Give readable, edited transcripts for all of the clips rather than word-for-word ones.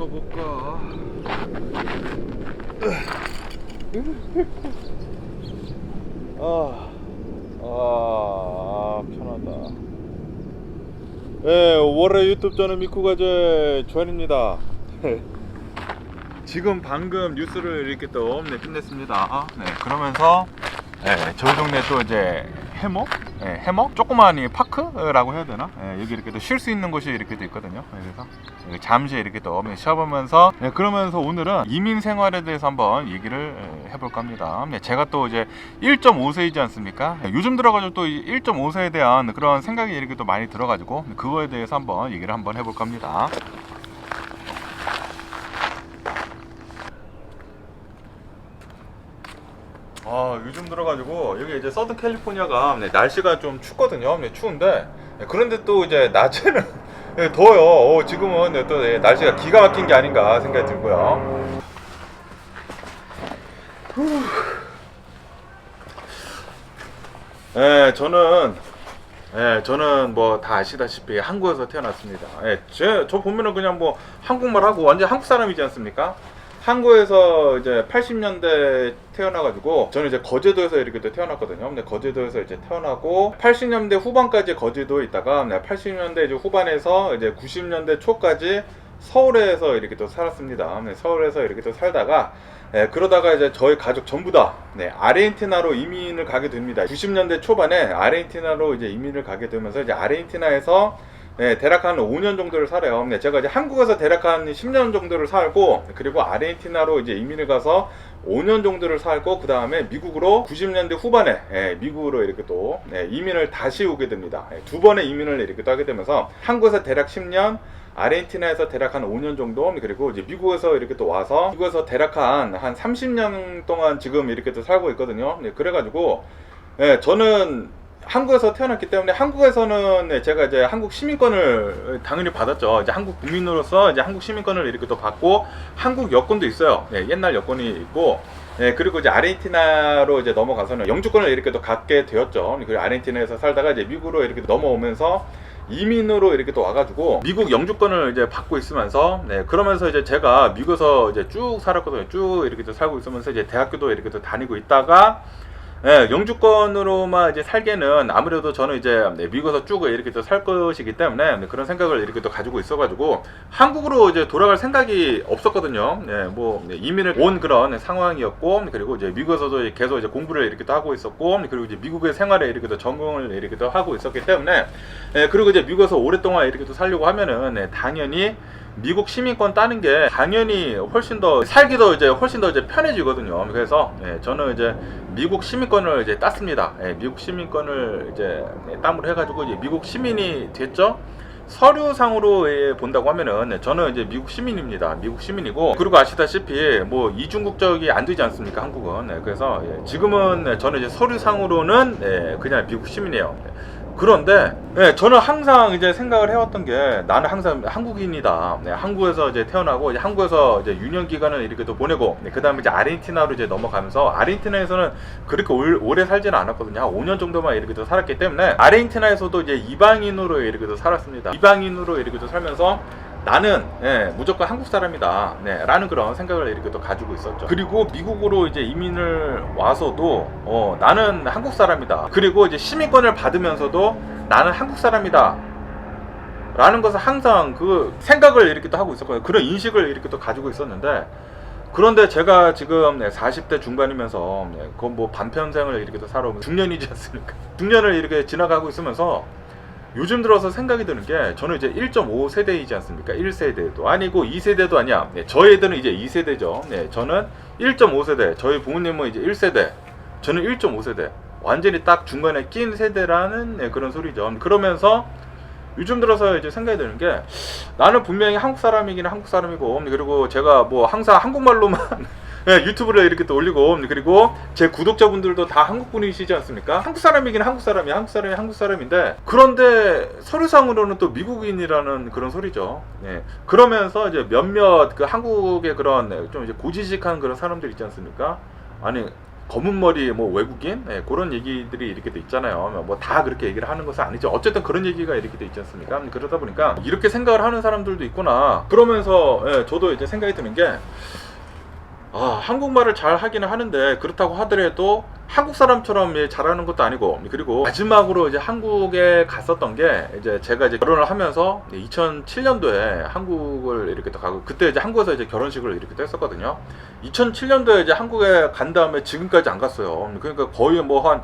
볼까? 편하다. 네, 월요일 유튜브 저는 미쿠가제 조현입니다. 지금 방금 뉴스를 이렇게 또 끝냈습니다. 네, 그러면서 저희 동네 또 이제 해먹? 해먹? 조그마한 이 파크라고 해야 되나? 여기 이렇게 또 쉴 수 있는 곳이 이렇게 또 있거든요. 그래서 여기 잠시 이렇게 또 쉬어보면서 그러면서 오늘은 이민 생활에 대해서 한번 얘기를 해볼까 합니다. 제가 또 이제 1.5세이지 않습니까? 요즘 들어가지고 또 1.5세에 대한 그런 생각이 이렇게 또 많이 들어가지고 그거에 대해서 한번 얘기를 한번 해볼까 합니다. 요즘 들어가지고 여기 이제 서든 캘리포니아가 날씨가 좀 춥거든요. 추운데 그런데 또 이제 낮에는 더워요. 지금은 또 날씨가 기가 막힌 게 아닌가 생각이 들고요. 저는 뭐 다 아시다시피 한국에서 태어났습니다. 저 보면은 그냥 뭐 한국말 하고 완전 한국 사람이지 않습니까? 한국에서 이제 80년대 태어나가지고 저는 이제 거제도에서 이렇게 또 태어났거든요. 근데 거제도에서 이제 태어나고 80년대 후반까지 거제도에 있다가 80년대 이제 후반에서 이제 90년대 초까지 서울에서 이렇게 또 살았습니다. 서울에서 이렇게 또 살다가 그러다가 이제 저희 가족 전부 다 아르헨티나로 이민을 가게 됩니다. 90년대 초반에 아르헨티나로 이제 이민을 가게 되면서 이제 아르헨티나에서 대략 한 5년 정도를 살아요. 제가 이제 한국에서 대략 한 10년 정도를 살고, 그리고 아르헨티나로 이제 이민을 가서 5년 정도를 살고, 그 다음에 미국으로 90년대 후반에 미국으로 이렇게 또 이민을 다시 오게 됩니다. 두 번의 이민을 이렇게 또 하게 되면서 한국에서 대략 10년, 아르헨티나에서 대략 한 5년 정도, 그리고 이제 미국에서 이렇게 또 와서 미국에서 대략 한 30년 동안 지금 이렇게 또 살고 있거든요. 그래가지고 저는 한국에서 태어났기 때문에 한국에서는 제가 이제 한국 시민권을 당연히 받았죠. 이제 한국 국민으로서 이제 한국 시민권을 이렇게 또 받고 한국 여권도 있어요. 옛날 여권이 있고, 그리고 이제 아르헨티나로 이제 넘어가서는 영주권을 이렇게 또 갖게 되었죠. 그리고 아르헨티나에서 살다가 이제 미국으로 이렇게 넘어오면서 이민으로 이렇게 또 와가지고 미국 영주권을 이제 받고 있으면서 그러면서 이제 제가 미국에서 이제 쭉 살았거든요. 쭉 이렇게 또 살고 있으면서 이제 대학교도 이렇게 또 다니고 있다가 영주권으로만 이제 살기에는 아무래도 저는 이제 미국에서 쭉 이렇게 또 살 것이기 때문에 그런 생각을 이렇게 또 가지고 있어가지고 한국으로 이제 돌아갈 생각이 없었거든요. 이민을 온 그런 상황이었고, 그리고 이제 미국에서도 계속 이제 공부를 이렇게 또 하고 있었고, 그리고 이제 미국의 생활에 이렇게 또 적응을 이렇게 또 하고 있었기 때문에 그리고 이제 미국에서 오랫동안 이렇게 또 살려고 하면은 당연히 미국 시민권 따는 게 당연히 훨씬 더 살기도 이제 훨씬 더 이제 편해지거든요. 그래서 저는 이제 미국 시민권을 이제 땄습니다. 미국 시민권을 이제 땀으로 해가지고 이제 미국 시민이 됐죠. 서류상으로 본다고 하면은 저는 이제 미국 시민입니다. 미국 시민이고, 그리고 아시다시피 뭐 이중국적이 안 되지 않습니까, 한국은. 그래서 지금은 저는 이제 서류상으로는 그냥 미국 시민이에요. 그런데 저는 항상 이제 생각을 해왔던 게 나는 항상 한국인이다. 한국에서 이제 태어나고 이제 한국에서 이제 유년 기간을 이렇게 또 보내고 그 다음에 이제 아르헨티나로 이제 넘어가면서 아르헨티나에서는 그렇게 오래 살지는 않았거든요. 한 5년 정도만 이렇게 또 살았기 때문에 아르헨티나에서도 이제 이방인으로 이렇게 또 살았습니다. 이방인으로 이렇게 또 살면서 나는 무조건 한국 사람이다 라는 그런 생각을 이렇게 또 가지고 있었죠. 그리고 미국으로 이제 이민을 와서도 나는 한국 사람이다. 그리고 이제 시민권을 받으면서도 나는 한국 사람이다 라는 것을 항상 그 생각을 이렇게 또 하고 있었거든요. 그런 인식을 이렇게 또 가지고 있었는데, 그런데 제가 지금 40대 중반이면서 그건 뭐 반평생을 이렇게 또 살아오면 중년이지 않습니까? 중년을 이렇게 지나가고 있으면서 요즘 들어서 생각이 드는 게, 저는 이제 1.5세대이지 않습니까? 1세대도 아니고 2세대도 아니야. 저희 애들은 이제 2세대죠. 저는 1.5세대, 저희 부모님은 이제 1세대, 저는 1.5세대. 완전히 딱 중간에 낀 세대라는 그런 소리죠. 그러면서 요즘 들어서 이제 생각이 드는 게, 나는 분명히 한국 사람이긴 한국 사람이고, 그리고 제가 뭐 항상 한국말로만 유튜브를 이렇게 또 올리고, 그리고 제 구독자분들도 다 한국 분이시지 않습니까? 한국 사람이긴 한국 사람이야. 한국 사람이 한국 사람인데, 그런데 서류상으로는 또 미국인이라는 그런 소리죠. 그러면서 이제 몇몇 그 한국의 그런 좀 이제 고지식한 그런 사람들 있지 않습니까? 아니 검은 머리 뭐 외국인 그런 얘기들이 이렇게 돼 있잖아요. 뭐 다 그렇게 얘기를 하는 것은 아니죠. 어쨌든 그런 얘기가 이렇게 돼 있지 않습니까? 그러다 보니까 이렇게 생각을 하는 사람들도 있구나. 그러면서 저도 이제 생각이 드는 게 한국말을 잘 하기는 하는데 그렇다고 하더라도 한국 사람처럼 잘하는 것도 아니고, 그리고 마지막으로 이제 한국에 갔었던 게 이제 제가 이제 결혼을 하면서 2007년도에 한국을 이렇게 또 가고, 그때 이제 한국에서 이제 결혼식을 이렇게 또 했었거든요. 2007년도에 이제 한국에 간 다음에 지금까지 안 갔어요. 그러니까 거의 뭐 한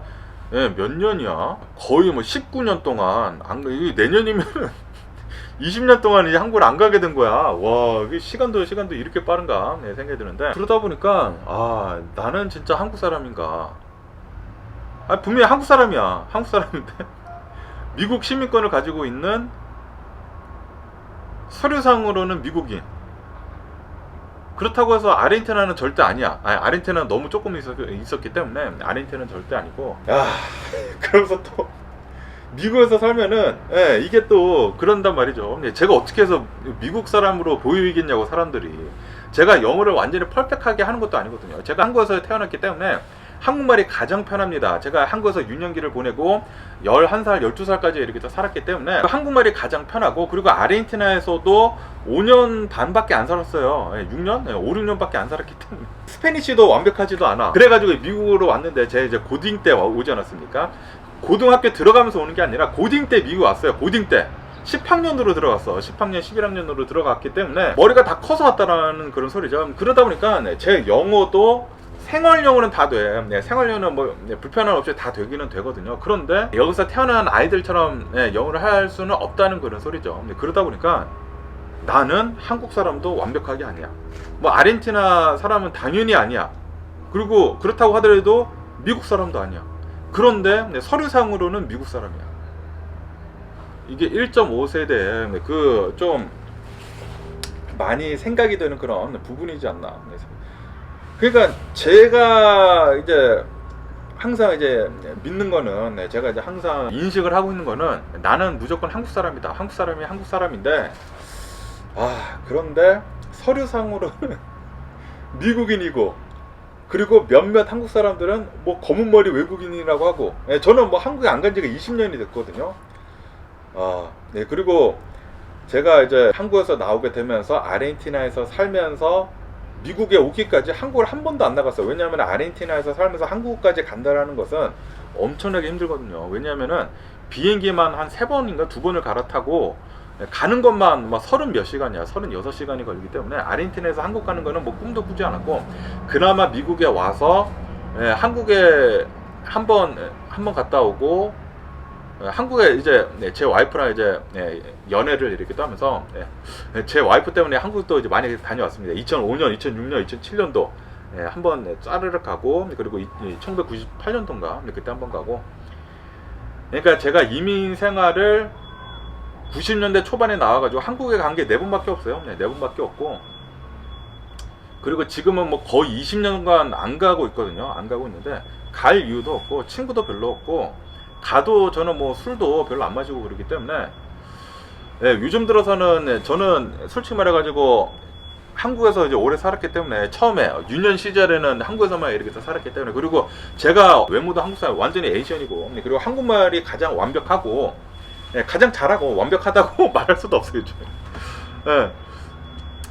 몇 년이야? 거의 뭐 19년 동안 내년이면 20년 동안 이제 한국을 안 가게 된 거야. 와, 시간도 이렇게 빠른가 생각이 드는데, 그러다 보니까 나는 진짜 한국 사람인가? 분명히 한국 사람이야. 한국 사람인데 미국 시민권을 가지고 있는, 서류상으로는 미국인. 그렇다고 해서 아르헨티나는 절대 아니야. 아르헨티나는 너무 조금 있었기 때문에 아르헨티나는 절대 아니고. 그러면서 또 미국에서 살면은 이게 또 그런단 말이죠. 제가 어떻게 해서 미국 사람으로 보이겠냐고, 사람들이. 제가 영어를 완전히 퍼펙트하게 하는 것도 아니거든요. 제가 한국에서 태어났기 때문에 한국말이 가장 편합니다. 제가 한국에서 유년기를 보내고 11살, 12살까지 이렇게 살았기 때문에 한국말이 가장 편하고, 그리고 아르헨티나에서도 5년 반밖에 안 살았어요. 6년? 5, 6년밖에 안 살았기 때문에 스페니쉬도 완벽하지도 않아. 그래가지고 미국으로 왔는데, 제 이제 고딩 때 오지 않았습니까? 고등학교 들어가면서 오는 게 아니라 고딩 때 미국 왔어요. 고딩 때 10학년으로 들어갔어. 10학년, 11학년으로 들어갔기 때문에 머리가 다 커서 왔다라는 그런 소리죠. 그러다 보니까 제 영어도 생활 영어는 다 돼. 생활 영어는 뭐 불편함 없이 다 되기는 되거든요. 그런데 여기서 태어난 아이들처럼 영어를 할 수는 없다는 그런 소리죠. 그러다 보니까 나는 한국 사람도 완벽하게 아니야. 뭐 아르헨티나 사람은 당연히 아니야. 그리고 그렇다고 하더라도 미국 사람도 아니야. 그런데 서류상으로는 미국 사람이야. 이게 1.5세대 그 좀 많이 생각이 되는 그런 부분이지 않나. 그러니까 제가 이제 항상 이제 믿는 거는, 제가 이제 항상 인식을 하고 있는 거는, 나는 무조건 한국 사람이다. 한국 사람이 한국 사람인데, 그런데 서류상으로는 미국인이고, 그리고 몇몇 한국 사람들은 뭐 검은 머리 외국인이라고 하고, 저는 뭐 한국에 안 간 지가 20년이 됐거든요. 그리고 제가 이제 한국에서 나오게 되면서 아르헨티나에서 살면서 미국에 오기까지 한국을 한 번도 안 나갔어요. 왜냐하면 아르헨티나에서 살면서 한국까지 간다라는 것은 엄청나게 힘들거든요. 왜냐하면은 비행기만 한 3번인가 2번을 갈아타고 가는 것만 막 30몇 시간이야. 36시간이 걸리기 때문에 아르헨티나에서 한국 가는 거는 뭐 꿈도 꾸지 않았고, 그나마 미국에 와서 한국에 한 번 갔다 오고, 한국에 이제 제 와이프랑 이제 연애를 이렇게 또 하면서 제 와이프 때문에 한국도 이제 많이 다녀왔습니다. 2005년, 2006년, 2007년도 한번 짜르륵 가고, 그리고 1998년도인가 그때 한번 가고. 그러니까 제가 이민 생활을 90년대 초반에 나와가지고 한국에 간 게 4번밖에 없어요. 4번밖에 없고, 그리고 지금은 뭐 거의 20년간 안 가고 있거든요. 안 가고 있는데 갈 이유도 없고, 친구도 별로 없고, 가도 저는 뭐 술도 별로 안 마시고 그러기 때문에 요즘 들어서는 저는 솔직히 말해가지고 한국에서 이제 오래 살았기 때문에, 처음에 유년 시절에는 한국에서만 이렇게 살았기 때문에, 그리고 제가 외모도 한국 사람, 완전히 에이션이고, 그리고 한국말이 가장 완벽하고 가장 잘하고 완벽하다고 말할 수도 없어요, 요즘에.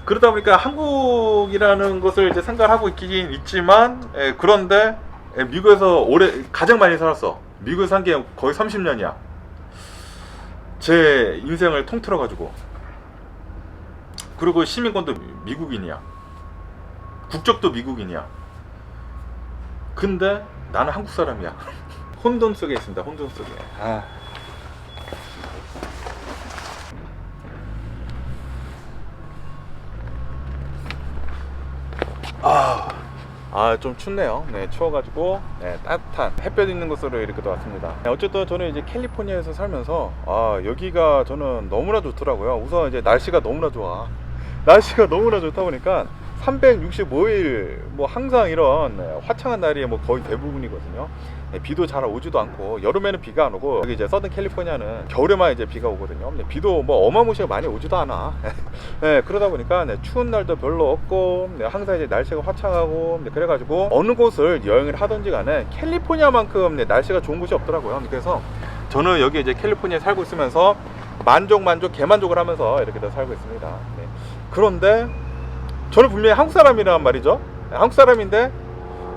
그러다 보니까 한국이라는 것을 이제 생각하고 있긴 있지만, 그런데 미국에서 가장 많이 살았어. 미국에 산 게 거의 30년이야. 제 인생을 통틀어 가지고. 그리고 시민권도 미국인이야. 국적도 미국인이야. 근데 나는 한국 사람이야. 혼돈 속에 있습니다. 혼돈 속에. 좀 춥네요. 추워가지고 따뜻한 햇볕 있는 곳으로 이렇게 또 왔습니다. 어쨌든 저는 이제 캘리포니아에서 살면서 여기가 저는 너무나 좋더라고요. 우선 이제 날씨가 너무나 좋아. 날씨가 너무나 좋다 보니까 365일 뭐 항상 이런 화창한 날이 뭐 거의 대부분이거든요. 비도 잘 오지도 않고, 여름에는 비가 안 오고, 여기 이제 서든 캘리포니아는 겨울에만 이제 비가 오거든요. 근데 비도 뭐 어마무시하게 많이 오지도 않아. 그러다 보니까 추운 날도 별로 없고, 항상 이제 날씨가 화창하고, 그래가지고 어느 곳을 여행을 하든지 간에 캘리포니아만큼 날씨가 좋은 곳이 없더라고요. 그래서 저는 여기 이제 캘리포니아에 살고 있으면서 만족 개만족을 하면서 이렇게 다 살고 있습니다. 그런데 저는 분명히 한국 사람이란 말이죠. 한국 사람인데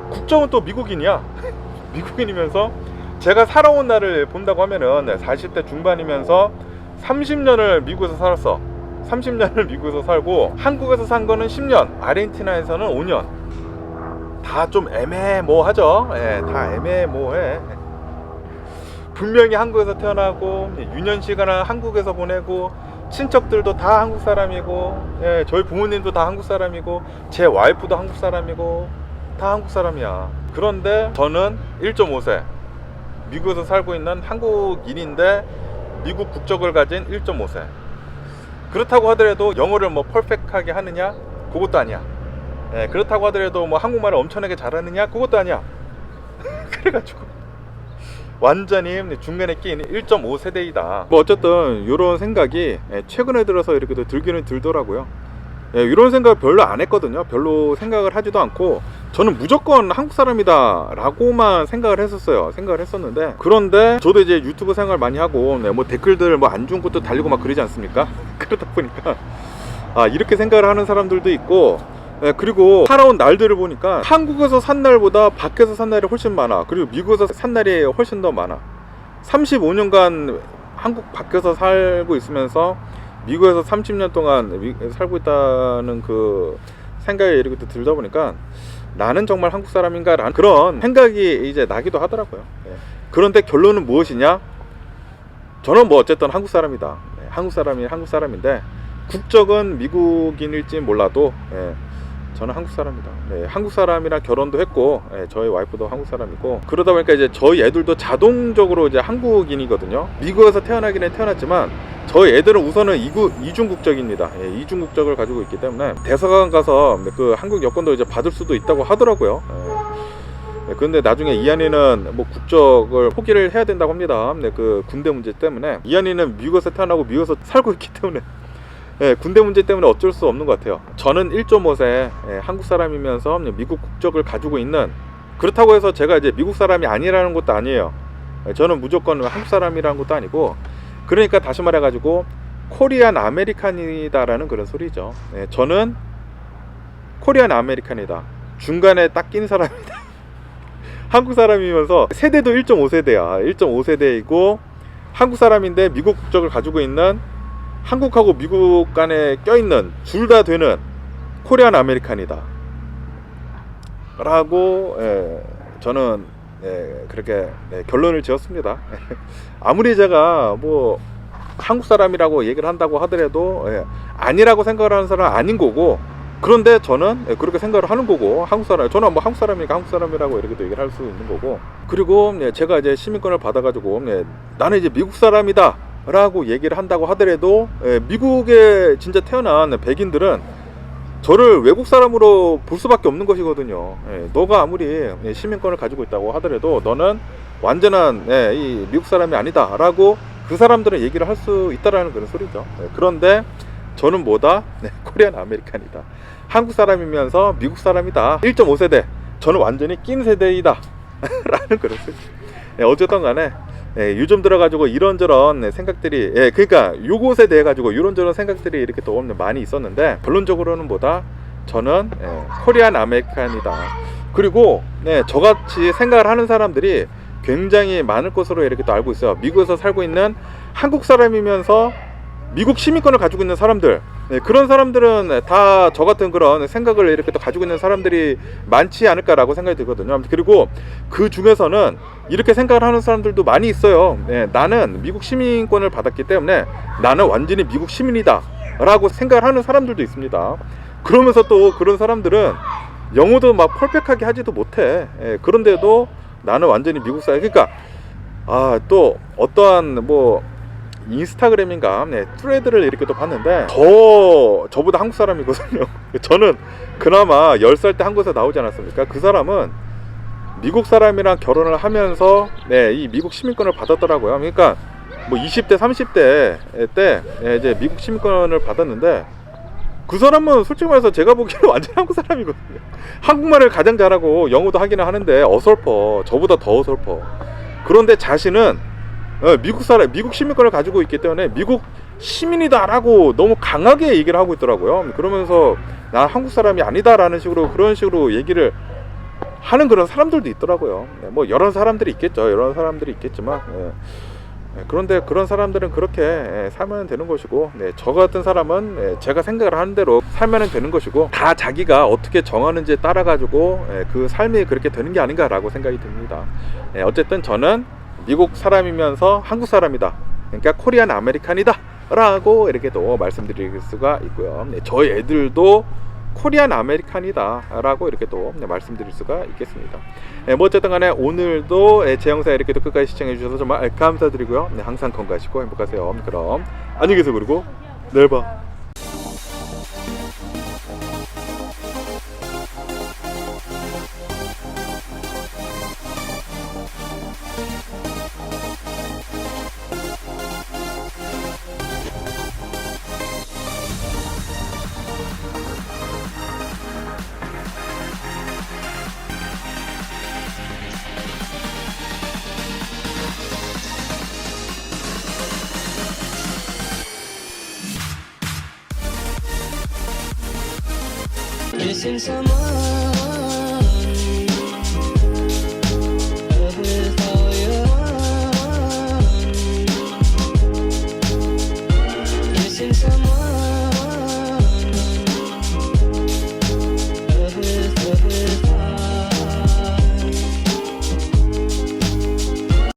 국적은 또 미국인이야. 미국인이면서 제가 살아온 날을 본다고 하면은 40대 중반이면서 30년을 미국에서 살았어. 30년을 미국에서 살고, 한국에서 산 거는 10년, 아르헨티나에서는 5년. 다 좀 애매모하죠. 다 애매모해. 분명히 한국에서 태어나고, 유년 시간을 한국에서 보내고, 친척들도 다 한국 사람이고, 저희 부모님도 다 한국 사람이고, 제 와이프도 한국 사람이고, 다 한국 사람이야. 그런데 저는 1.5세 미국에서 살고 있는 한국인인데 미국 국적을 가진 1.5세. 그렇다고 하더라도 영어를 뭐 퍼펙트하게 하느냐? 그것도 아니야. 그렇다고 하더라도 뭐 한국말을 엄청나게 잘하느냐? 그것도 아니야. 그래가지고 완전히 중간에 끼인 1.5세대이다. 뭐 어쨌든 이런 생각이 최근에 들어서 이렇게 들기는 들더라고요. 이런 생각을 별로 안 했거든요. 별로 생각을 하지도 않고, 저는 무조건 한국 사람이다 라고만 생각을 했었는데, 그런데 저도 이제 유튜브 생활 많이 하고, 뭐 댓글들 뭐 안 좋은 것도 달리고 막 그러지 않습니까? 그러다 보니까 이렇게 생각을 하는 사람들도 있고, 그리고 살아온 날들을 보니까 한국에서 산 날보다 밖에서 산 날이 훨씬 많아. 그리고 미국에서 산 날이 훨씬 더 많아. 35년간 한국 밖에서 살고 있으면서 미국에서 30년 동안 살고 있다는 그 생각이 이렇게 들다 보니까, 나는 정말 한국 사람인가 라는 그런 생각이 이제 나기도 하더라고요. 그런데 결론은 무엇이냐? 저는 뭐 어쨌든 한국 사람이다. 한국 사람인데 국적은 미국인일지 몰라도 저는 한국 사람이다. 한국 사람이랑 결혼도 했고, 저희 와이프도 한국 사람이고, 그러다 보니까 이제 저희 애들도 자동적으로 이제 한국인이거든요. 미국에서 태어나기는 태어났지만 저희 애들은 우선은 이중 국적입니다. 이중 국적을 가지고 있기 때문에 대사관 가서 그 한국 여권도 이제 받을 수도 있다고 하더라고요. 그런데 나중에 이한이는 뭐 국적을 포기를 해야 된다고 합니다. 그 군대 문제 때문에. 이한이는 미국에서 태어나고 미국에서 살고 있기 때문에 군대 문제 때문에 어쩔 수 없는 것 같아요. 저는 1.5세 한국 사람이면서 미국 국적을 가지고 있는, 그렇다고 해서 제가 이제 미국 사람이 아니라는 것도 아니에요. 저는 무조건 한국 사람이라는 것도 아니고, 그러니까 다시 말해가지고 코리안 아메리칸이다라는 그런 소리죠. 저는 코리안 아메리칸이다. 중간에 딱 낀 사람이다. 한국 사람이면서 세대도 1.5세대야. 1.5세대이고 한국 사람인데 미국 국적을 가지고 있는, 한국하고 미국 간에 껴있는, 둘 다 되는 코리안 아메리칸이다 라고 저는 그렇게 결론을 지었습니다. 아무리 제가 뭐 한국 사람이라고 얘기를 한다고 하더라도 아니라고 생각을 하는 사람은 아닌 거고, 그런데 저는 그렇게 생각을 하는 거고, 저는 뭐 한국 사람이니까 한국 사람이라고 이렇게 얘기를 할 수 있는 거고, 그리고 제가 이제 시민권을 받아가지고 나는 이제 미국 사람이다 라고 얘기를 한다고 하더라도, 미국에 진짜 태어난 백인들은 저를 외국 사람으로 볼 수밖에 없는 것이거든요. 너가 아무리 시민권을 가지고 있다고 하더라도 너는 완전한 이 미국 사람이 아니다 라고 그 사람들은 얘기를 할 수 있다라는 그런 소리죠. 그런데 저는 뭐다? 코리안 아메리칸이다. 한국 사람이면서 미국 사람이다. 1.5세대. 저는 완전히 낀 세대이다 라는 그런 소리. 어쨌든 간에 요즘 들어가지고 이런저런 생각들이, 그러니까 요것에 대해 가지고 이런저런 생각들이 이렇게 또 많이 있었는데, 결론적으로는 뭐다? 저는 코리안 아메리칸이다. 그리고 저같이 생각을 하는 사람들이 굉장히 많을 것으로 이렇게 또 알고 있어요. 미국에서 살고 있는 한국 사람이면서 미국 시민권을 가지고 있는 사람들, 그런 사람들은 다 저 같은 그런 생각을 이렇게 또 가지고 있는 사람들이 많지 않을까라고 생각이 들거든요. 그리고 그 중에서는 이렇게 생각을 하는 사람들도 많이 있어요. 나는 미국 시민권을 받았기 때문에 나는 완전히 미국 시민이다 라고 생각을 하는 사람들도 있습니다. 그러면서 또 그런 사람들은 영어도 막 퍼펙트하게 하지도 못해. 그런데도 나는 완전히 미국 사람. 그러니까 또 어떠한 뭐 인스타그램인가 트레드를 이렇게 또 봤는데 저보다 한국 사람이거든요. 저는 그나마 10살 때 한국에서 나오지 않았습니까? 그 사람은 미국 사람이랑 결혼을 하면서 이 미국 시민권을 받았더라고요. 그러니까 뭐 20대 30대 때 이제 미국 시민권을 받았는데, 그 사람은 솔직히 말해서 제가 보기에는 완전 한국 사람이거든요. 한국말을 가장 잘하고 영어도 하기는 하는데 어설퍼, 저보다 더 어설퍼. 그런데 자신은 미국 시민권을 가지고 있기 때문에 미국 시민이다라고 너무 강하게 얘기를 하고 있더라고요. 그러면서 나 한국 사람이 아니다라는 식으로, 그런 식으로 얘기를 하는 그런 사람들도 있더라고요. 뭐 여러 사람들이 있겠죠. 여러 사람들이 있겠지만 그런데 그런 사람들은 그렇게 살면 되는 것이고, 저 같은 사람은 제가 생각을 하는 대로 살면 되는 것이고, 다 자기가 어떻게 정하는지에 따라 가지고 그 삶이 그렇게 되는 게 아닌가라고 생각이 듭니다. 어쨌든 저는 미국 사람이면서 한국 사람이다, 그러니까 코리안 아메리칸이다 라고 이렇게 또 말씀드릴 수가 있고요. 저희 애들도 코리안 아메리칸이다 라고 이렇게 또 말씀드릴 수가 있겠습니다. 뭐 어쨌든 간에 오늘도 제 영상 이렇게 또 끝까지 시청해 주셔서 정말 감사드리고요. 항상 건강하시고 행복하세요. 그럼 안녕히 계세요. 그리고 내일 봐. Missing someone